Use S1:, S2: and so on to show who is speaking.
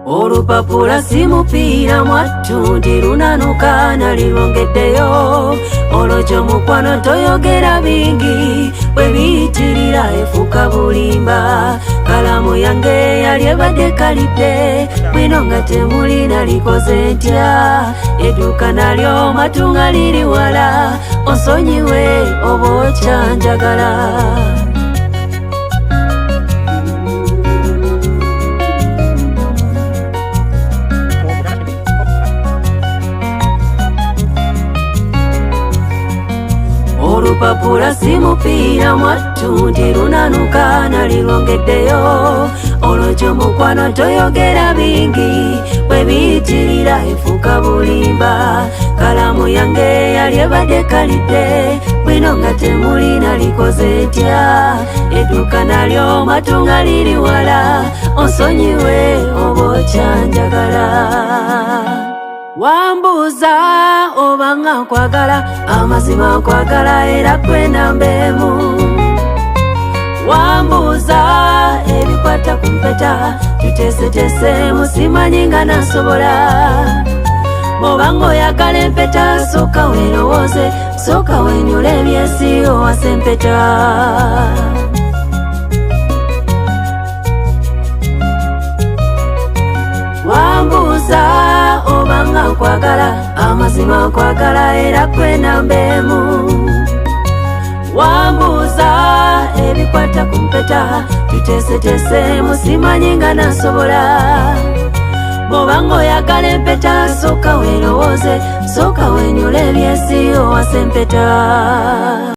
S1: Olupapula si mupiira mwattu nti lunanuka nalirongeddeyo. Olwo mukwano toyogera bingi bwe biyitirira efuuka bulimba. Kalamu yange yali ebadde kalidde bwino nga temuli nalikoze ntya. Edduuka nalyo matu nga liri wala onsonyiwe oba okyanjagala. Olupapula si mupiira mwattu nti lunanuka nalirongeddeyo. Olwo mukwano toyogera bingi bwe biyitirira efuuka bulimba. Kalamu yange yali ebadde kalidde bwino nga temuli nalikoze ntya. Edduuka nalyo matu nga liri wala onsonyiwe oba okyanjagala. Wambuuza oba nga nkwagala, amazima nkwagala era ggwe nambeemu. Wambuuza ebikwata ku mpeta tuteeseteesemu simanyi nga nasobola. Bw'oba ng'oyagala empeta sooka weerowooze, sooka weenyula ebyesi owasa empeta. Wambuuza oba nga nkwagala, amazima nkwagala era ggwe nambeemu. Wambuuza ebikwata ku mpeta tuteeseteesemu simanyi nga nasobola. Bw'oba ng'oyagala empeta sooka weerowooze, sooka weenyula ebyesi owasa empeta.